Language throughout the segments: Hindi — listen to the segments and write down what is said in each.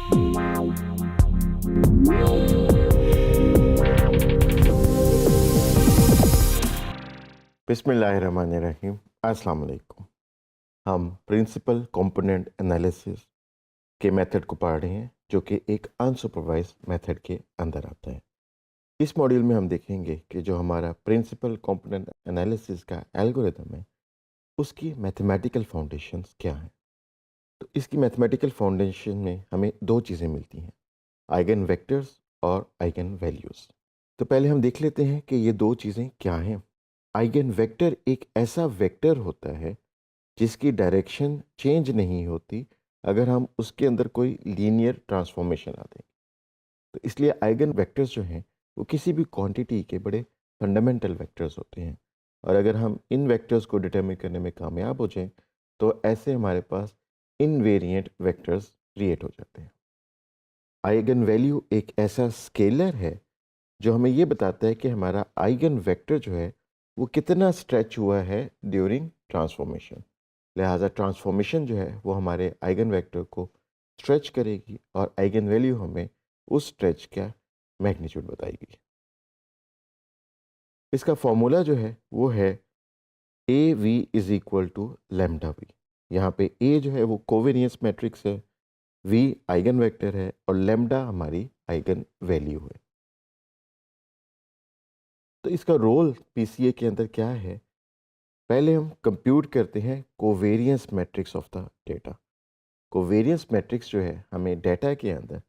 बिस्मिल्लाहिर्रहमानिर्रहीम। अस्सलाम वालेकुम। हम प्रिंसिपल कंपोनेंट एनालिसिस के मेथड को पढ़ रहे हैं जो कि एक अनसुपरवाइज मेथड के अंदर आता है। इस मॉड्यूल में हम देखेंगे कि जो हमारा प्रिंसिपल कंपोनेंट एनालिसिस का एल्गोरिथम है उसकी मैथमेटिकल फाउंडेशंस क्या हैं। तो इसकी मैथमेटिकल फाउंडेशन में हमें दो चीज़ें मिलती हैं, आइगन वेक्टर्स और आइगन वैल्यूज़। तो पहले हम देख लेते हैं कि ये दो चीज़ें क्या हैं। आइगन वेक्टर एक ऐसा वेक्टर होता है जिसकी डायरेक्शन चेंज नहीं होती अगर हम उसके अंदर कोई लीनियर ट्रांसफॉर्मेशन आ दें। तो इसलिए आइगन वेक्टर्स जो हैं वो किसी भी क्वांटिटी के बड़े फंडामेंटल वेक्टर्स होते हैं, और अगर हम इन वेक्टर्स को डिटरमिन करने में कामयाब हो जाएं तो ऐसे हमारे पास इनवेरिएंट वेक्टर्स क्रिएट हो जाते हैं। आइगन वैल्यू एक ऐसा स्केलर है जो हमें ये बताता है कि हमारा आइगन वेक्टर जो है वो कितना स्ट्रेच हुआ है ड्यूरिंग ट्रांसफॉर्मेशन। लिहाजा ट्रांसफॉर्मेशन जो है वो हमारे आइगन वेक्टर को स्ट्रेच करेगी और आइगन वैल्यू हमें उस स्ट्रेच का मैग्नीट्यूड बताएगी। इसका फॉर्मूला जो है वो है a v is equal to lambda v. यहाँ पे ए जो है वो कोवेरियंस मैट्रिक्स है, वी आइगन वेक्टर है और लेमडा हमारी आइगन वैल्यू है। तो इसका रोल पीसीए के अंदर क्या है, पहले हम कंप्यूट करते हैं covariance matrix of the data. Covariance matrix जो है हमें डेटा के अंदर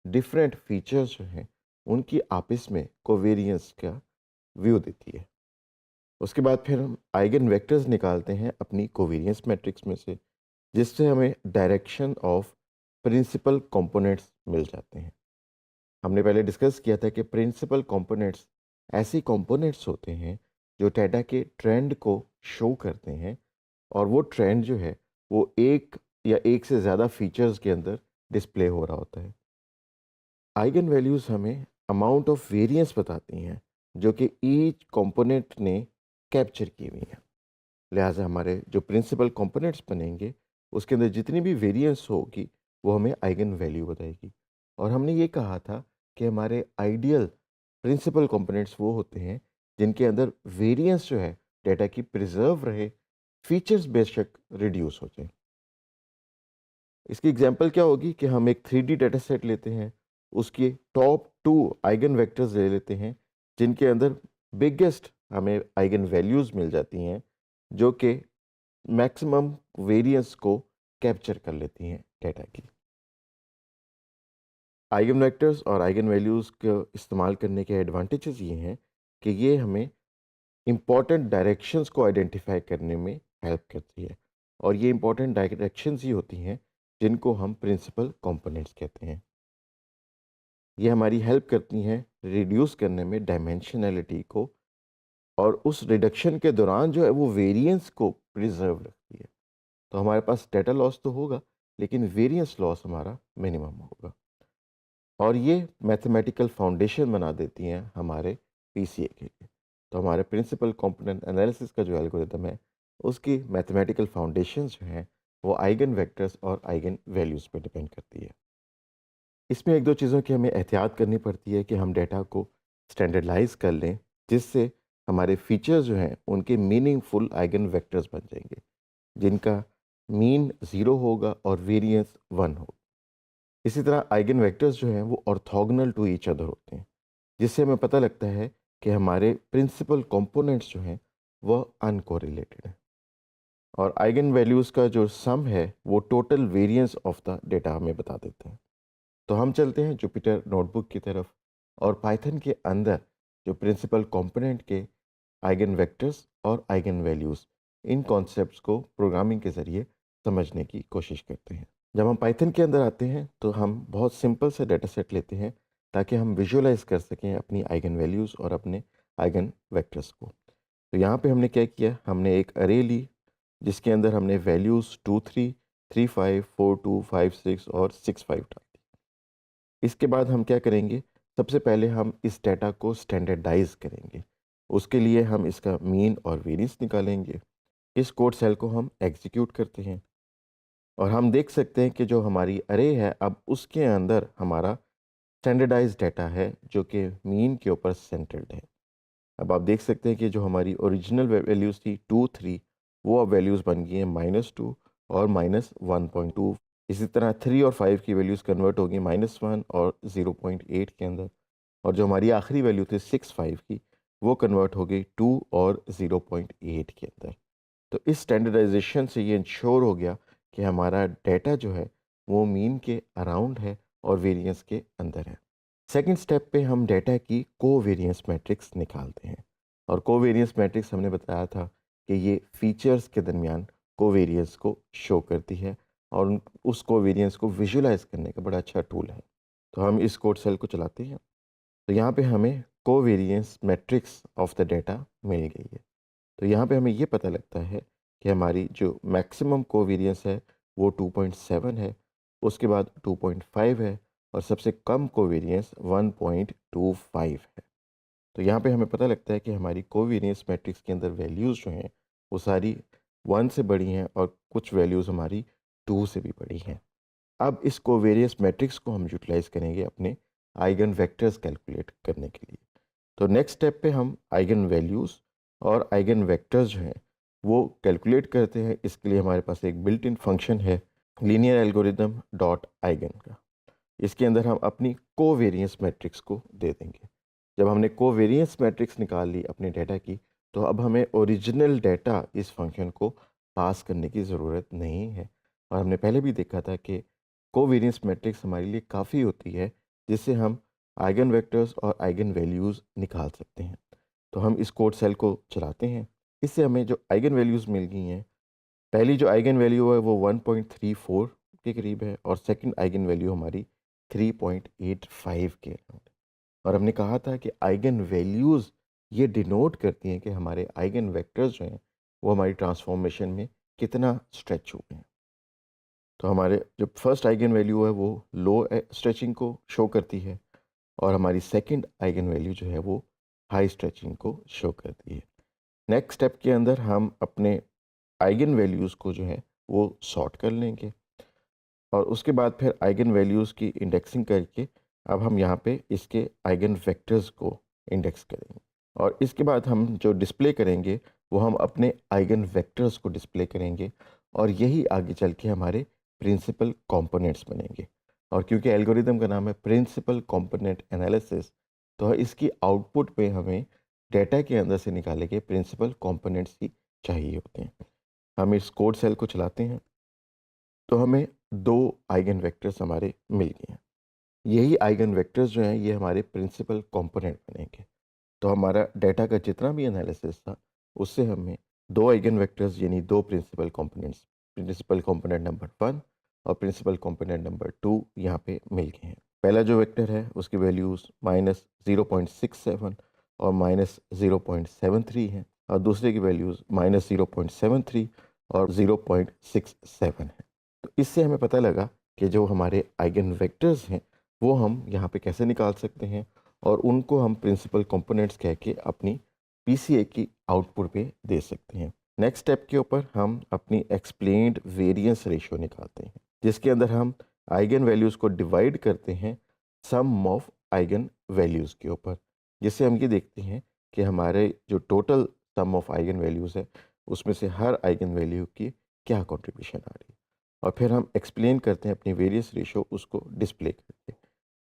डिफरेंट फीचर्स जो हैं उनकी आपस में कोवेरियंस का व्यू देती है। उसके बाद फिर हम आइगन वेक्टर्स निकालते हैं अपनी कोवेरियंस मैट्रिक्स में से, जिससे हमें डायरेक्शन ऑफ प्रिंसिपल कंपोनेंट्स मिल जाते हैं। हमने पहले डिस्कस किया था कि प्रिंसिपल कंपोनेंट्स ऐसे कंपोनेंट्स होते हैं जो डेटा के ट्रेंड को शो करते हैं, और वो ट्रेंड जो है वो एक या एक से ज़्यादा फीचर्स के अंदर डिस्प्ले हो रहा होता है। आइगन वैल्यूज़ हमें अमाउंट ऑफ वेरिएंस बताती हैं जो कि ईच कंपोनेंट ने कैप्चर की हुई है। लिहाजा हमारे जो प्रिंसिपल कंपोनेंट्स बनेंगे उसके अंदर जितनी भी वेरिएंस होगी वो हमें आइगन वैल्यू बताएगी। और हमने ये कहा था कि हमारे आइडियल प्रिंसिपल कंपोनेंट्स वो होते हैं जिनके अंदर वेरिएंस जो है डेटा की प्रिजर्व रहे, फीचर्स बेशक रिड्यूस हो जाए। इसकी एग्जांपल क्या होगी कि हम एक 3D डेटा सेट लेते हैं, उसके टॉप 2 आइगन वेक्टर्स ले लेते हैं जिनके अंदर बिगेस्ट हमें आइगन वैल्यूज़ मिल जाती हैं जो कि मैक्सिमम वेरिएंस को कैप्चर कर लेती हैं डेटा की। आइगन वेक्टर्स और आइगन वैल्यूज़ को इस्तेमाल करने के एडवांटेजेस ये हैं कि ये हमें इम्पॉर्टेंट डायरेक्शंस को आइडेंटिफाई करने में हेल्प करती है, और ये इम्पॉर्टेंट डायरेक्शंस ही होती हैं जिनको हम प्रिंसिपल कंपोनेंट्स कहते हैं। ये हमारी हेल्प करती हैं रिड्यूस करने में डायमेंशनैलिटी को, और उस रिडक्शन के दौरान जो है वो वेरिएंस को प्रिजर्व रखती है। तो हमारे पास डेटा लॉस तो होगा लेकिन वेरिएंस लॉस हमारा मिनिमम होगा, और ये मैथमेटिकल फाउंडेशन बना देती हैं हमारे पीसीए के लिए। तो हमारे प्रिंसिपल कंपोनेंट एनालिसिस का जो एल्गोरिथम है उसकी मैथमेटिकल फाउंडेशंस जो हैं वो आइगन वेक्टर्स और आइगन वैल्यूज़ पे डिपेंड करती है। इसमें एक दो चीज़ों की हमें एहतियात करनी पड़ती है कि हम डेटा को स्टैंडर्डाइज कर लें, जिससे हमारे फीचर्स जो हैं उनके मीनिंगफुल आइगन वेक्टर्स बन जाएंगे जिनका मीन 0 होगा और वेरिएंस 1 होगा। इसी तरह आइगन वेक्टर्स जो हैं वो ऑर्थोगोनल टू ईच अदर होते हैं, जिससे हमें पता लगता है कि हमारे प्रिंसिपल कंपोनेंट्स जो हैं वह अनकोरिलेटेड हैं, और आइगन वैल्यूज़ का जो सम है वो total variance of the data हमें बता देते हैं। तो हम चलते हैं जुपिटर नोटबुक की तरफ, और पाइथन के अंदर जो प्रिंसिपल कंपोनेंट के आइगन वेक्टर्स और आइगन वैल्यूज़, इन कॉन्सेप्ट्स को प्रोग्रामिंग के ज़रिए समझने की कोशिश करते हैं। जब हम पाइथन के अंदर आते हैं तो हम बहुत सिंपल से डेटा सेट लेते हैं ताकि हम विजुअलाइज कर सकें अपनी आइगन वैल्यूज़ और अपने आइगन वेक्टर्स को। तो यहाँ पे हमने क्या किया, हमने एक अरे ली जिसके अंदर हमने वैल्यूज़ 2 3 3 5 4 2 5 6 और 6 5 डाल दी। इसके बाद हम क्या करेंगे, सबसे पहले हम इस डेटा को स्टैंडर्डाइज करेंगे। उसके लिए हम इसका मीन और वेरिएंस निकालेंगे। इस कोड सेल को हम एग्जीक्यूट करते हैं, और हम देख सकते हैं कि जो हमारी अरे है अब उसके अंदर हमारा स्टैंडर्डाइज्ड डाटा है जो कि मीन के ऊपर सेंटर्ड है। अब आप देख सकते हैं कि जो हमारी ओरिजिनल वैल्यूज़ थी 2, 3, वो अब वैल्यूज़ बन गई हैं -2 और -1.2। इसी तरह 3 और 5 की वैल्यूज़ कन्वर्ट हो गई -1 और 0.8 के अंदर। और जो हमारी आखिरी वैल्यू थी 6, 5 की, वो कन्वर्ट हो गई 2 और 0.8 के अंदर। तो इस स्टैंडर्डाइजेशन से ये इंश्योर हो गया कि हमारा डेटा जो है वो मीन के अराउंड है और वेरिएंस के अंदर है। सेकंड स्टेप पे हम डेटा की कोवेरिएंस मैट्रिक्स निकालते हैं। और कोवेरिएंस मैट्रिक्स हमने बताया था कि ये फीचर्स के दरमियान कोवेरिएंस को शो करती है और उस कोवेरिएंस को विजुलाइज करने का बड़ा अच्छा टूल है। तो हम इस कोड सेल को चलाते हैं, तो यहाँ पे हमें covariance matrix of the data मिल गई है। तो यहाँ पे हमें ये पता लगता है कि हमारी जो मैक्सिमम कोवेरिएंस है वो 2.7 है, उसके बाद 2.5 है और सबसे कम कोवेरिएंस 1.25 है। तो यहाँ पे हमें पता लगता है कि हमारी कोवेरिएंस मैट्रिक्स के अंदर वैल्यूज़ जो हैं वो सारी 1 से बड़ी हैं और कुछ वैल्यूज़ हमारी 2 से भी बड़ी हैं। अब इस कोवेरिएंस मैट्रिक्स को हम यूटिलाइज़ करेंगे अपने आइगन वेक्टर्स कैलकुलेट करने के लिए। तो नेक्स्ट स्टेप पे हम आइगन वैल्यूज़ और आइगन वेक्टर्स जो हैं वो कैलकुलेट करते हैं। इसके लिए हमारे पास एक बिल्ट इन फंक्शन है लीनियर एल्गोरिदम डॉट आइगन का। इसके अंदर हम अपनी कोवेरिएंस मैट्रिक्स को दे देंगे। जब हमने कोवेरिएंस मैट्रिक्स निकाल ली अपने डेटा की, तो अब हमें ओरिजिनल डेटा इस फंक्शन को पास करने की ज़रूरत नहीं है। और हमने पहले भी देखा था कि कोवेरिएंस मैट्रिक्स हमारे लिए काफ़ी होती है जिससे हम आइगन वेक्टर्स और आइगन वैल्यूज़ निकाल सकते हैं। तो हम इस कोड सेल को चलाते हैं। इससे हमें जो आइगन वैल्यूज़ मिल गई हैं, पहली जो आइगन वैल्यू है वो 1.34 के करीब है और सेकंड आइगन वैल्यू हमारी 3.85 के अराउंड। और हमने कहा था कि आइगन वैल्यूज़ ये डिनोट करती हैं कि हमारे आइगन वेक्टर्स जो हैं वो हमारी ट्रांसफॉर्मेशन में कितना स्ट्रेच हुए हैं। तो हमारे जो फर्स्ट आइगन वैल्यू है वो लो स्ट्रेचिंग को शो करती है और हमारी सेकंड आइगन वैल्यू जो है वो हाई स्ट्रेचिंग को शो करती है। नेक्स्ट स्टेप के अंदर हम अपने आइगन वैल्यूज़ को जो है वो सॉर्ट कर लेंगे और उसके बाद फिर आइगन वैल्यूज़ की इंडेक्सिंग करके अब हम यहाँ पे इसके आइगन वेक्टर्स को इंडेक्स करेंगे और इसके बाद हम जो डिस्प्ले करेंगे वो हम अपने आइगन वेक्टर्स को डिस्प्ले करेंगे और यही आगे चल के हमारे प्रिंसिपल कंपोनेंट्स बनेंगे। और क्योंकि एल्गोरिदम का नाम है प्रिंसिपल कंपोनेंट एनालिसिस, तो इसकी आउटपुट पे हमें डेटा के अंदर से निकाले गए प्रिंसिपल कंपोनेंट्स ही चाहिए होते हैं। हम इस कोड सेल को चलाते हैं, तो हमें 2 आइगन वेक्टर्स हमारे मिल गए हैं। यही आइगन वेक्टर्स जो हैं ये हमारे प्रिंसिपल कंपोनेंट बनेंगे। तो हमारा डेटा का जितना भी एनालिसिस था उससे हमें 2 आइगन वेक्टर्स यानी 2 principal components, principal component number 1 और प्रिंसिपल कंपोनेंट नंबर 2 यहाँ पे मिल गए हैं। पहला जो वेक्टर है उसकी वैल्यूज़ -0.67 और -0.73 हैं और दूसरे की वैल्यूज़ -0.73 और 0.67 है। तो इससे हमें पता लगा कि जो हमारे आइगन वेक्टर्स हैं वो हम यहाँ पे कैसे निकाल सकते हैं और उनको हम प्रिंसिपल कंपोनेंट्स कह के अपनी पीसीए की आउटपुट पे दे सकते हैं। नेक्स्ट स्टेप के ऊपर हम अपनी एक्सप्लेन्ड वेरिएंस रेशियो निकालते हैं जिसके अंदर हम आइगन वैल्यूज़ को डिवाइड करते हैं सम ऑफ आइगन वैल्यूज़ के ऊपर, जिससे हम ये देखते हैं कि हमारे जो total sum of eigen values है उसमें से हर आइगन वैल्यू की क्या कंट्रीब्यूशन आ रही है और फिर हम एक्सप्लेन करते हैं अपनी वेरियस रेशियो उसको डिस्प्ले करके।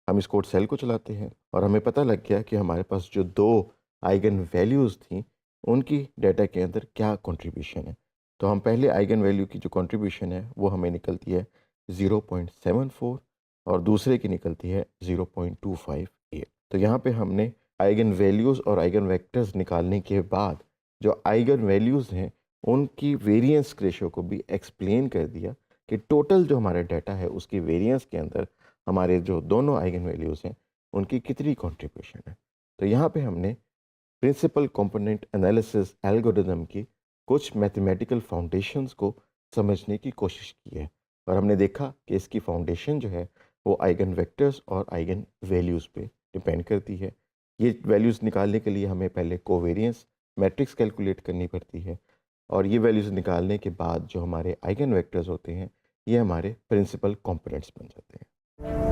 हम इस कोड सेल को चलाते हैं और हमें पता लग गया कि हमारे पास जो 2 आइगन वैल्यूज़ थी उनकी डेटा के अंदर क्या कंट्रीब्यूशन है। तो हम पहले आइगन वैल्यू की जो कंट्रीब्यूशन है वो हमें निकलती है 0.74 और दूसरे की निकलती है 0.258। तो यहाँ पे हमने आइगन वैल्यूज़ और आइगन वेक्टर्स निकालने के बाद जो आइगन वैल्यूज़ हैं उनकी वेरिएंस रेशियो को भी एक्सप्लेन कर दिया कि टोटल जो हमारा डाटा है उसकी वेरिएंस के अंदर हमारे जो दोनों आइगन वैल्यूज़ हैं उनकी कितनी कंट्रीब्यूशन है। तो यहाँ पे हमने प्रिंसिपल कंपोनेंट एनालिसिस एल्गोरिदम की कुछ मैथमेटिकल फाउंडेशंस को समझने की कोशिश की है और हमने देखा कि इसकी फाउंडेशन जो है वो आइगन वेक्टर्स और आइगन वैल्यूज़ पे डिपेंड करती है। ये वैल्यूज़ निकालने के लिए हमें पहले कोवेरिएंस मैट्रिक्स कैलकुलेट करनी पड़ती है और ये वैल्यूज़ निकालने के बाद जो हमारे आइगन वेक्टर्स होते हैं ये हमारे प्रिंसिपल कंपोनेंट्स बन जाते हैं।